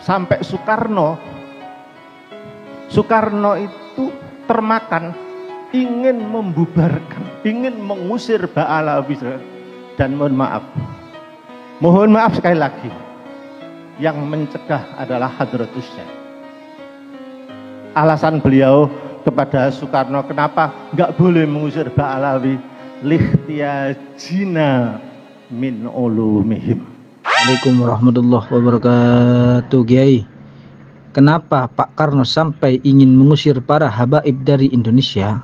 sampai Soekarno itu termakan ingin membubarkan, ingin mengusir Ba'alawi. Dan mohon maaf sekali lagi, yang mencegah adalah Hadratus Syekh. Alasan beliau kepada Soekarno kenapa nggak boleh mengusir Ba'alawi, lihtiyajina min ulumihim. Assalamualaikum warahmatullahi wabarakatuh. Kiai, kenapa Pak Karno sampai ingin mengusir para habaib dari Indonesia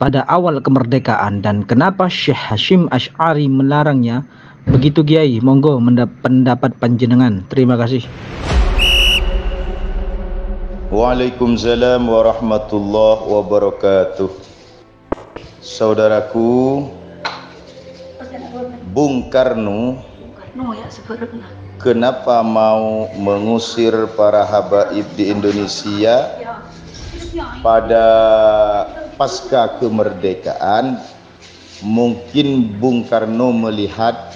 pada awal kemerdekaan, dan kenapa Syekh Hasyim Asy'ari melarangnya? Begitu Kiai, monggo pendapat panjenengan. Terima kasih. Waalaikumsalam warahmatullahi wabarakatuh. Saudaraku, Bung Karno kenapa mau mengusir para habaib di Indonesia pada pasca kemerdekaan? Mungkin Bung Karno melihat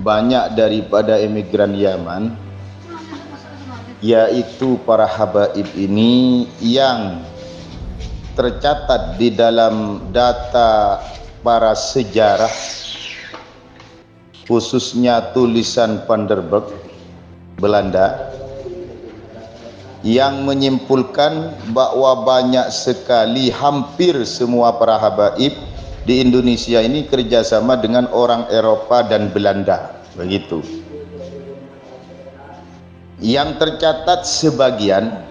banyak daripada emigran Yaman, yaitu para habaib ini yang tercatat di dalam data para sejarah, khususnya tulisan Van der Burg Belanda, yang menyimpulkan bahwa banyak sekali, hampir semua para habaib di Indonesia ini kerjasama dengan orang Eropa dan Belanda, begitu. Yang tercatat sebagian,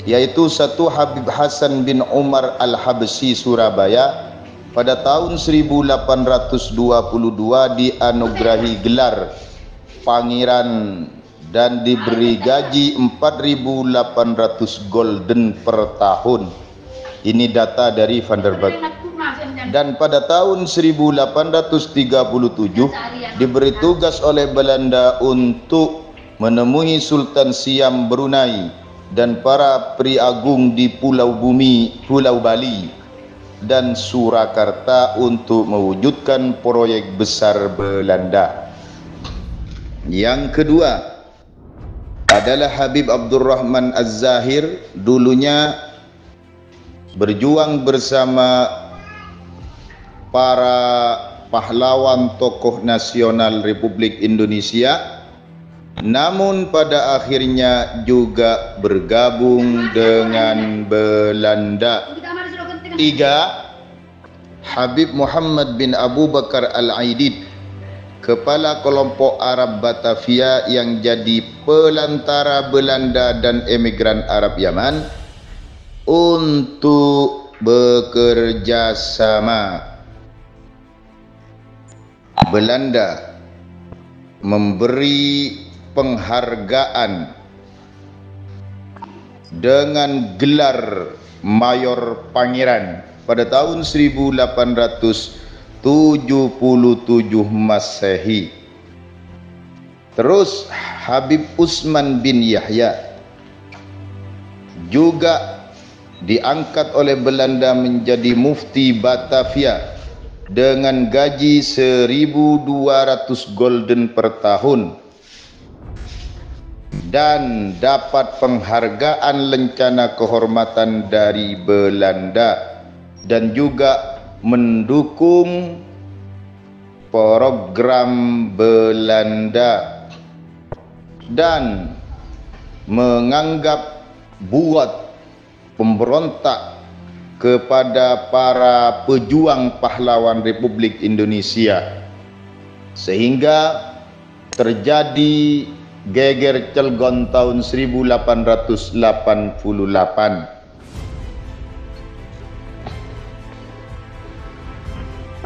yaitu satu Habib Hasan bin Umar Al-Habsyi Surabaya pada tahun 1822 dianugerahi gelar pangeran dan diberi gaji 4.800 gulden per tahun. Ini data dari Van der Burg. Dan pada tahun 1837 diberi tugas oleh Belanda untuk menemui Sultan Siam Brunei dan para priagung di Pulau Bali dan Surakarta untuk mewujudkan proyek besar Belanda. Yang kedua adalah Habib Abdurrahman Az-Zahir, dulunya berjuang bersama para pahlawan tokoh nasional Republik Indonesia, namun pada akhirnya juga bergabung dengan Belanda. Tiga, Habib Muhammad bin Abu Bakar Al-Aidid, kepala kelompok Arab Batavia yang jadi pelantara Belanda dan emigran Arab Yaman untuk bekerja sama. Belanda memberi penghargaan dengan gelar Mayor Pangeran pada tahun 1877 Masehi. Terus Habib Utsman bin Yahya juga diangkat oleh Belanda menjadi mufti Batavia dengan gaji 1.200 gulden per tahun dan dapat penghargaan lencana kehormatan dari Belanda, dan juga mendukung program Belanda dan menganggap buat pemberontak kepada para pejuang pahlawan Republik Indonesia, sehingga terjadi geger Cilegon tahun 1888.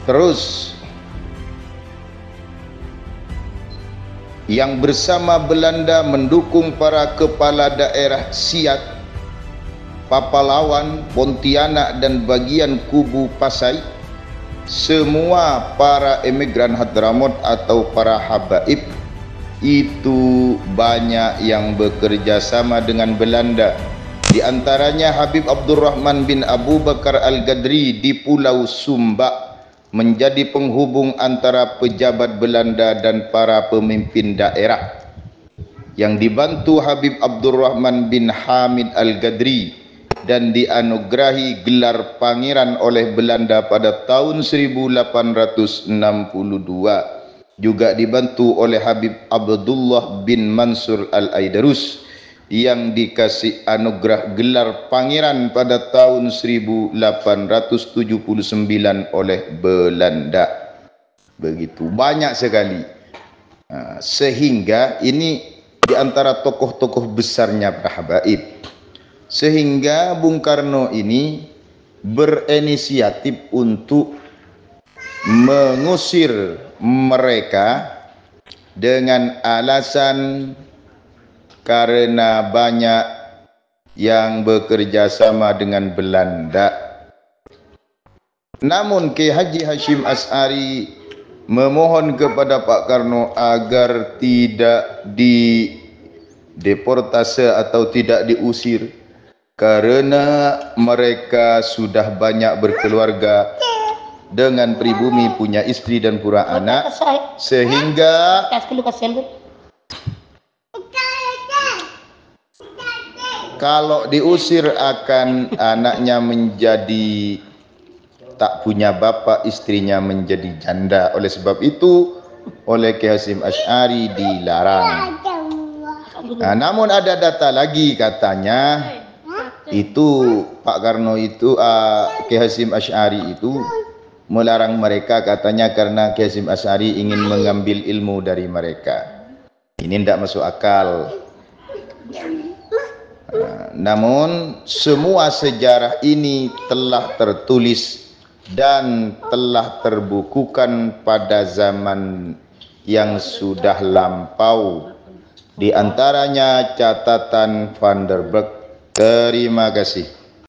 Terus yang bersama Belanda mendukung para kepala daerah Siak, Papalawan, Pontianak dan bagian kubu Pasai, semua para emigran Hadramaut atau para habaib itu banyak yang bekerja sama dengan Belanda. Di antaranya Habib Abdurrahman bin Abu Bakar Al-Gadri di Pulau Sumba menjadi penghubung antara pejabat Belanda dan para pemimpin daerah. yang dibantu Habib Abdurrahman bin Hamid Al-Gadri dan dianugerahi gelar pangeran oleh Belanda pada tahun 1862. Juga dibantu oleh Habib Abdullah bin Mansur Al-Aidarus yang dikasih anugerah gelar pangeran pada tahun 1879 oleh Belanda. Begitu banyak sekali. Sehingga ini di antara tokoh-tokoh besarnya para habaib. Sehingga Bung Karno ini berinisiatif untuk mengusir mereka dengan alasan karena banyak yang bekerja sama dengan Belanda. Namun Kiai Haji Hashim Asy'ari memohon kepada Pak Karno agar tidak dideportase atau tidak diusir karena mereka sudah banyak berkeluarga dengan pribumi, punya istri dan pura anak, sehingga kalau diusir akan anaknya menjadi tak punya bapak, istrinya menjadi janda. Oleh sebab itu oleh Kiai Hasyim Asy'ari dilarang. Namun ada data lagi katanya itu Pak Karno itu Kiai Hasyim Asy'ari itu melarang mereka katanya karena Kiai Hasyim Asy'ari ingin mengambil ilmu dari mereka. Ini tidak masuk akal. Namun semua sejarah ini telah tertulis dan telah terbukukan pada zaman yang sudah lampau. Di antaranya catatan Van der Berg. Terima kasih.